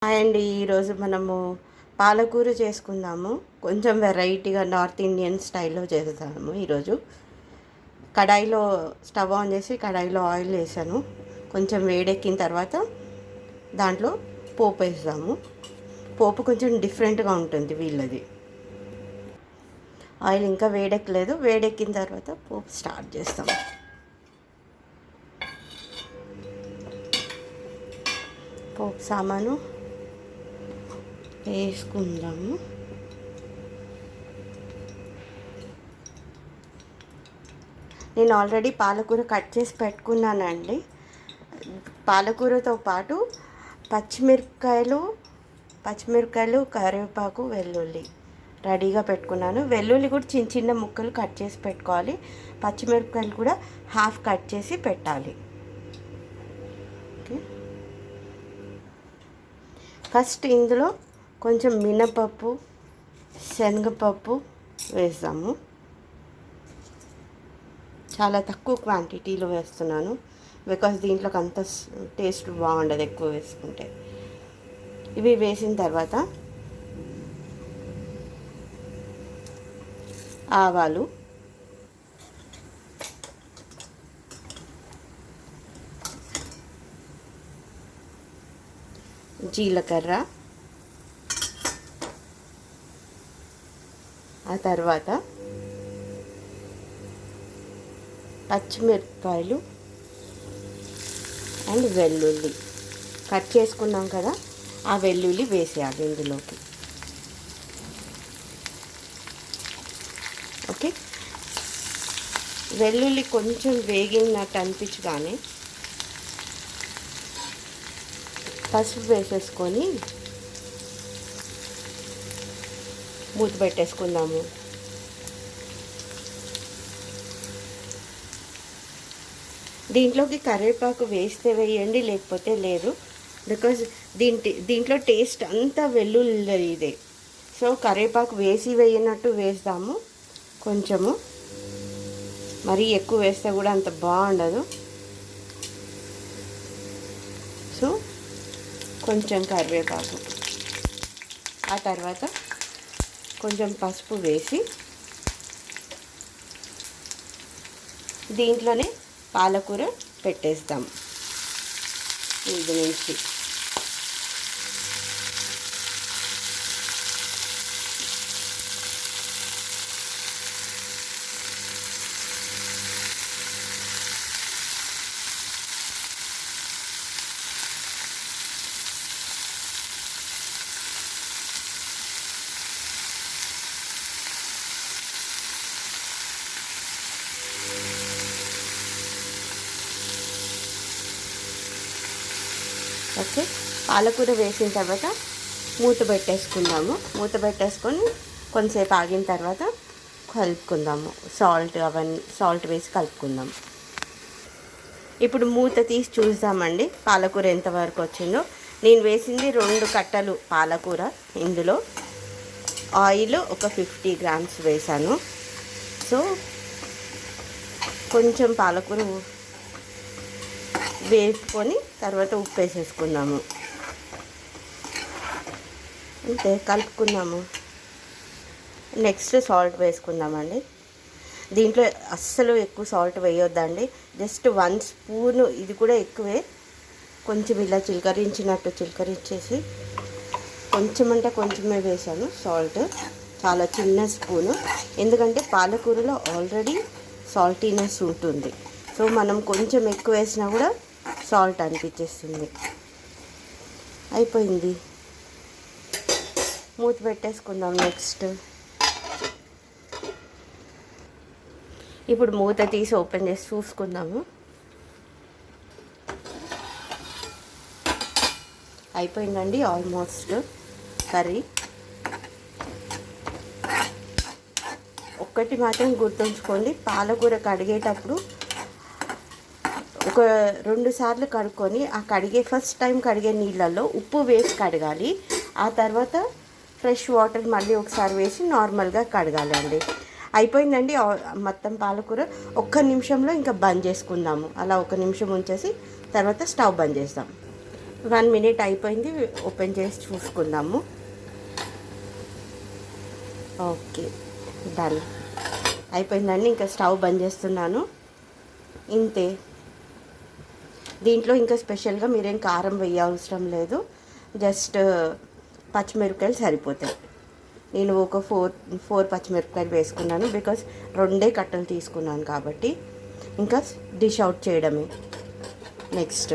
Hi అండి. ఈరోజు మనము పాలకూర చేసుకుందాము. కొంచెం వెరైటీగా నార్త్ ఇండియన్ స్టైల్లో చేస్తాము. ఈరోజు కడాయిలో స్టవ్ ఆన్ చేసి కడాయిలో ఆయిల్ వేసాను. కొంచెం వేడెక్కిన తర్వాత దాంట్లో పోపు వేస్తాము. పోపు కొంచెం డిఫరెంట్గా ఉంటుంది వీళ్ళది. ఆయిల్ ఇంకా వేడెక్కలేదు. వేడెక్కిన తర్వాత పోపు స్టార్ట్ చేస్తాము. పోపు సామాను వేసుకుందాము. నేను ఆల్రెడీ పాలకూర కట్ చేసి పెట్టుకున్నానండి. పాలకూరతో పాటు పచ్చిమిరపకాయలు, కరివేపాకు, వెల్లుల్లి రెడీగా పెట్టుకున్నాను. వెల్లుల్లి కూడా చిన్న చిన్న ముక్కలు కట్ చేసి పెట్టుకోవాలి. పచ్చిమిరపకాయలు కూడా హాఫ్ కట్ చేసి పెట్టాలి. ఓకే, ఫస్ట్ ఇందులో కొంచెం మినపప్పు, శనగపప్పు వేస్తాము. చాలా తక్కువ క్వాంటిటీలో వేస్తున్నాను, బికాస్ దీంట్లోకి అంత టేస్ట్ బాగుండదు ఎక్కువ వేసుకుంటే. ఇవి వేసిన తర్వాత ఆవాలు, జీలకర్ర, ఆ తర్వాత పచ్చిమిరపకాయలు అండ్ వెల్లుల్లి కట్ చేసుకున్నాం కదా, ఆ వెల్లుల్లి వేసేయాలి ఇందులోకి. ఓకే, వెల్లుల్లి కొంచెం వేగినట్టు అనిపించగానే పసుపు వేసేసుకొని మూత పెట్టేసుకుందాము. దీంట్లోకి కరివేపాకు వేస్తే వేయండి, లేకపోతే లేదు. బికాజ్ దీంట్లో టేస్ట్ అంతా వెల్లుల్లి ఇదే. సో కరివేపాకు వేసి వేయనట్టు వేస్తాము. కొంచెము మరీ ఎక్కువ వేస్తే కూడా అంత బాగుండదు. సో కొంచెం కరివేపాకు, ఆ తర్వాత కొంచెం పసుపు వేసి దీంట్లోనే పాలకూర పెట్టేస్తాం. ఇది నుంచి ఓకే, పాలకూర వేసిన తర్వాత మూత పెట్టేసుకుందాము. మూత పెట్టేసుకొని కొంతసేపు ఆగిన తర్వాత కలుపుకుందాము. సాల్ట్ వేసి కలుపుకుందాము. ఇప్పుడు మూత తీసి చూద్దామండి పాలకూర ఎంతవరకు వచ్చిందో. నేను వేసింది 2 కట్టలు పాలకూర. ఇందులో ఆయిల్ ఒక 50 గ్రామ్స్ వేసాను. సో కొంచెం పాలకూర వేసుకొని తర్వాత ఉప్పు వేసేసుకుందాము. అంతే, కలుపుకుందాము. నెక్స్ట్ సాల్ట్ వేసుకుందామండి. దీంట్లో అస్సలు ఎక్కువ సాల్ట్ వేయొద్దండి. జస్ట్ 1 స్పూను, ఇది కూడా ఎక్కువే. కొంచెం ఇలా చిలకరించేసి కొంచెం అంటే కొంచెమే వేసాను సాల్ట్. చాలా చిన్న స్పూను, ఎందుకంటే పాలకూరలో ఆల్రెడీ సాల్టీనెస్ ఉంటుంది. సో మనం కొంచెం ఎక్కువ వేసినా కూడా సాల్ట్ అనిపించేస్తుంది. అయిపోయింది, మూత పెట్టేసుకుందాం. నెక్స్ట్ ఇప్పుడు మూత తీసి ఓపెన్ చేసి చూసుకుందాము. అయిపోయిందండి ఆల్మోస్ట్ కర్రీ. ఒక్కటి మాత్రం గుర్తుంచుకోండి, పాలకూర కడిగేటప్పుడు ఒక 2 సార్లు కడుక్కొని ఫస్ట్ టైం కడిగే నీళ్ళల్లో ఉప్పు వేసి కడగాలి. ఆ తర్వాత ఫ్రెష్ వాటర్ మళ్ళీ ఒకసారి వేసి నార్మల్గా కడగాలి అండి. అయిపోయిందండి మొత్తం పాలకూర. 1 నిమిషంలో ఇంకా బంద్ చేసుకుందాము. అలా 1 నిమిషం ఉంచేసి తర్వాత స్టవ్ బంద్ చేస్తాం. 1 మినిట్ అయిపోయింది, ఓపెన్ చేసి చూసుకుందాము. ఓకే, డన్ అయిపోయిందండి. ఇంకా స్టవ్ బంద్ చేస్తున్నాను. ఇంతే. దీంట్లో ఇంకా స్పెషల్గా మీరేం కారం వేయవసరం లేదు, జస్ట్ పచ్చిమిరపకాయలు సరిపోతాయి. నేను ఒక ఫోర్ పచ్చిమిరపకాయలు వేసుకున్నాను, బికాస్ 2 కట్టలు తీసుకున్నాను కాబట్టి. ఇంకా డిష్ అవుట్ చేయడమే నెక్స్ట్.